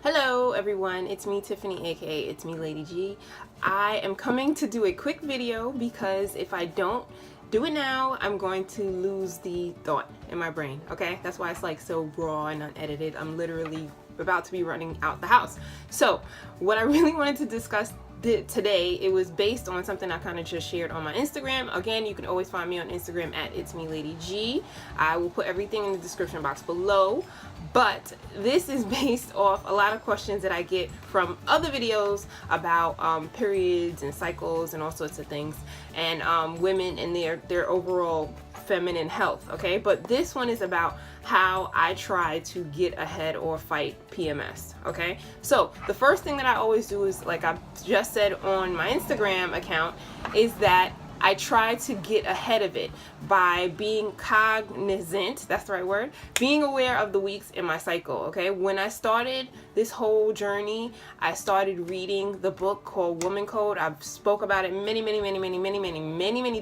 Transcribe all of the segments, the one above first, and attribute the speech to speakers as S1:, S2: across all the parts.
S1: Hello everyone, it's me Tiffany, aka it's me Lady G. I am coming to do a quick video because if I don't do it now, I'm going to lose the thought in my brain, okay? That's why it's like so raw and unedited. I'm literally about to be running out the house. So what I really wanted to discuss today, it was based on something I kind of just shared on my Instagram. Again, you can always find me on Instagram at it's me Lady G. I will put everything in the description box below, but this is based off a lot of questions that I get from other videos about periods and cycles and all sorts of things, and women and their overall feminine health, okay? But this one is about how I try to get ahead or fight PMS, okay? So the first thing that I always do is, like I just said on my Instagram account, is that I try to get ahead of it by being cognizant, that's the right word, being aware of the weeks in my cycle, okay? When I started this whole journey, I started reading the book called Woman Code. I've spoke about it many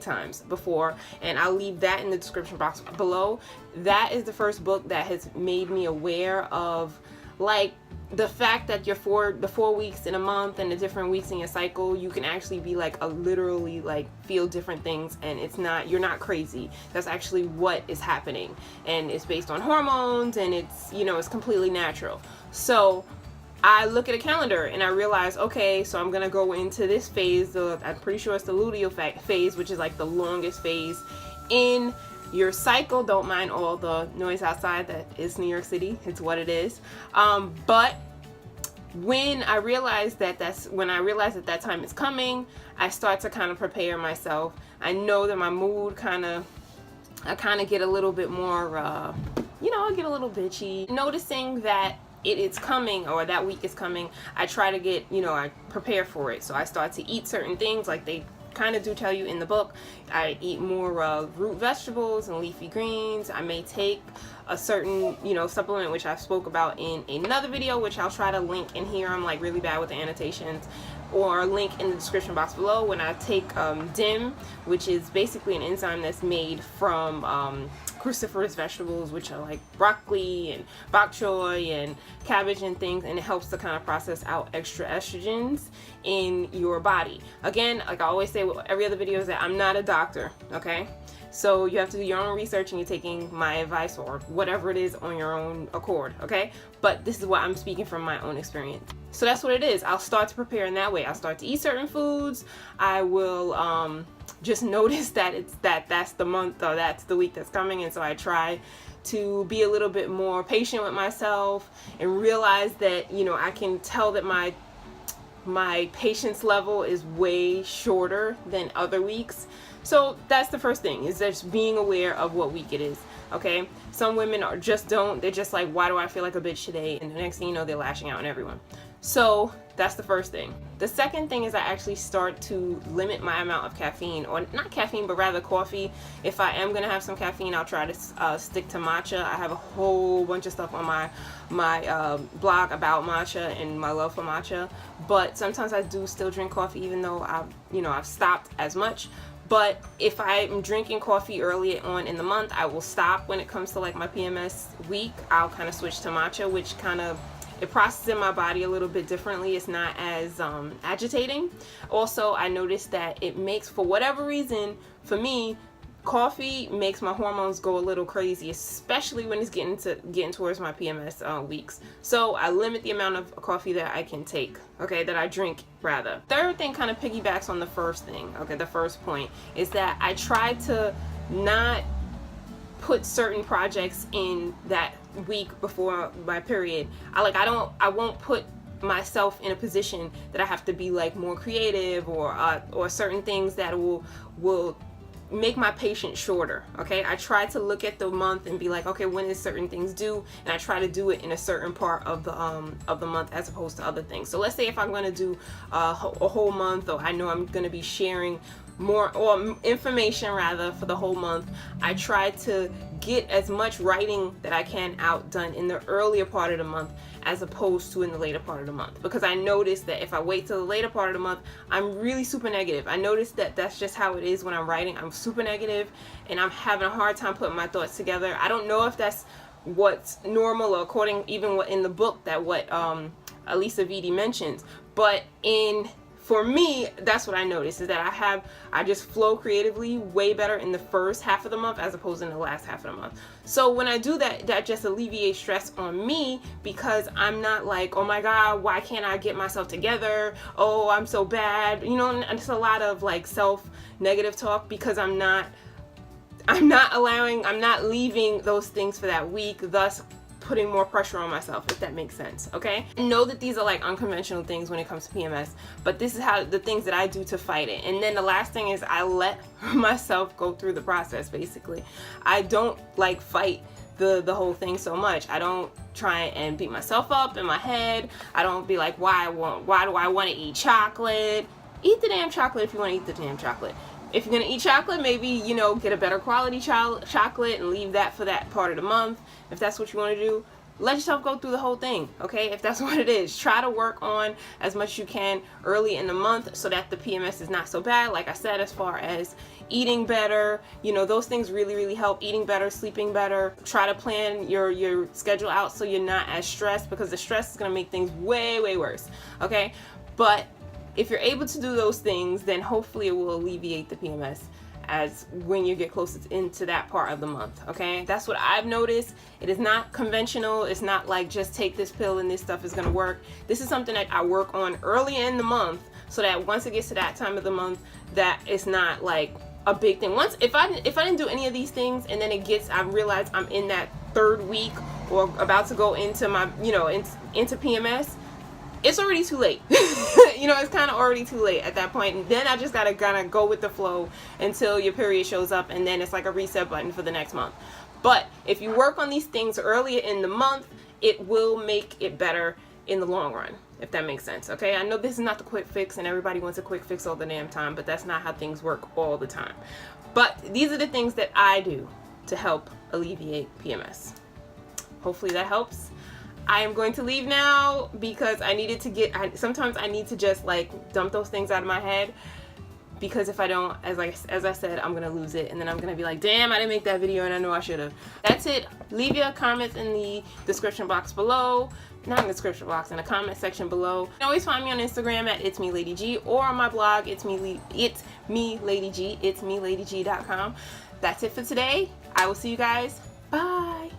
S1: times before, and I'll leave that in the description box below. That is the first book that has made me aware of, like, the fact that the 4 weeks in a month and the different weeks in your cycle, you can actually be like literally like feel different things, and you're not crazy. That's actually what is happening, and it's based on hormones, and it's, you know, it's completely natural. So I look at a calendar and I realize, okay, so I'm gonna go into this phase. I'm pretty sure it's the luteal phase, which is like the longest phase in your cycle. Don't mind all the noise outside. That is New York City. It's what it is. But when I realize that that time is coming, I start to kind of prepare myself. I know that my mood I kind of get a little bit more, I get a little bitchy. Noticing that it's coming, or that week is coming, I try to get, I prepare for it. So I start to eat certain things, like they kind of do tell you in the book. I eat more root vegetables and leafy greens. I may take a certain, supplement, which I spoke about in another video, which I'll try to link in here. I'm like really bad with the annotations, or link in the description box below. When I take DIM, which is basically an enzyme that's made from cruciferous vegetables, which are like broccoli and bok choy and cabbage and things, and it helps to kind of process out extra estrogens in your body. Again, like I always say with every other video, is that I'm not a doctor, okay? So you have to do your own research, and you're taking my advice or whatever it is on your own accord, okay? But this is what I'm speaking from my own experience. So that's what it is. I'll start to prepare in that way. I'll start to eat certain foods. I will just notice that that's the month, or that's the week that's coming, and so I try to be a little bit more patient with myself and realize that, I can tell that my patience level is way shorter than other weeks. So that's the first thing, is just being aware of what week it is, okay? Some women they're just like, why do I feel like a bitch today? And the next thing you know, they're lashing out on everyone. So that's the first thing. The second thing is I actually start to limit my amount of caffeine, or not caffeine, but rather coffee. If I am gonna have some caffeine, I'll try to stick to matcha. I have a whole bunch of stuff on my blog about matcha and my love for matcha. But sometimes I do still drink coffee, even though I've stopped as much. But if I'm drinking coffee early on in the month, I will stop. When it comes to like my PMS week, I'll kind of switch to matcha, which it processes in my body a little bit differently. It's not as agitating. Also, I noticed that it makes, for whatever reason, for me, coffee makes my hormones go a little crazy, especially when it's getting towards my PMS weeks. So I limit the amount of coffee that I can take, okay, that I drink rather. Third thing kind of piggybacks on the first thing, okay, the first point, is that I try to not put certain projects in that week before my period. I won't put myself in a position that I have to be like more creative, or certain things that will make my patience shorter, okay? I try to look at the month and be like, okay, when is certain things due, and I try to do it in a certain part of the month as opposed to other things. So let's say if I'm going to do a whole month, or I know I'm going to be sharing more or information rather for the whole month, I try to get as much writing that I can out done in the earlier part of the month as opposed to in the later part of the month, because I noticed that if I wait till the later part of the month, I'm really super negative. I noticed that that's just how it is when I'm writing. I'm super negative, and I'm having a hard time putting my thoughts together. I don't know if that's what's normal, or according even what in the book, that what at least a VD mentions. But for me, that's what I noticed, is that I just flow creatively way better in the first half of the month as opposed to in the last half of the month. So when I do that, that just alleviates stress on me, because I'm not like, oh my God, why can't I get myself together? Oh, I'm so bad. You know, and it's a lot of like self-negative talk, because I'm not leaving those things for that week, thus putting more pressure on myself, if that makes sense. Okay, know that these are like unconventional things when it comes to PMS, but this is how the things that I do to fight it. And then the last thing is I let myself go through the process. Basically, I don't like fight the whole thing so much. I don't try and beat myself up in my head. I don't be like, why do I want to eat chocolate? Eat the damn chocolate if you want to eat the damn chocolate. If you're gonna eat chocolate, maybe, you know, get a better quality chocolate and leave that for that part of the month. If that's what you want to do, let yourself go through the whole thing, okay? If that's what it is, try to work on as much as you can early in the month so that the PMS is not so bad. Like I said, as far as eating better, you know, those things really, really help. Eating better, sleeping better. Try to plan your schedule out so you're not as stressed, because the stress is gonna make things way, way worse, okay? But if you're able to do those things, then hopefully it will alleviate the PMS as when you get closer into that part of the month, okay? That's what I've noticed. It is not conventional. It's not like just take this pill and this stuff is gonna work. This is something that I work on early in the month, so that once it gets to that time of the month, that it's not like a big thing. Once, if I didn't do any of these things, and then I realize I'm in that third week or about to go into my, you know, into PMS, it's already too late. You know, it's kind of already too late at that point. And then I just gotta kind of go with the flow until your period shows up, and then it's like a reset button for the next month. But if you work on these things earlier in the month, it will make it better in the long run, if that makes sense, okay? I know this is not the quick fix, and everybody wants a quick fix all the damn time, but that's not how things work all the time. But these are the things that I do to help alleviate PMS. Hopefully that helps. I am going to leave now, because I needed to sometimes I need to just like dump those things out of my head, because if I don't, as I said, I'm gonna lose it, and then I'm gonna be like, damn, I didn't make that video and I know I should have. That's it. Leave your comments in the description box below. Not in the description box, in the comment section below. You can always find me on Instagram at It's Me Lady G, or on my blog, It's Me Lady G, itsmeladygee.com. That's it for today. I will see you guys. Bye.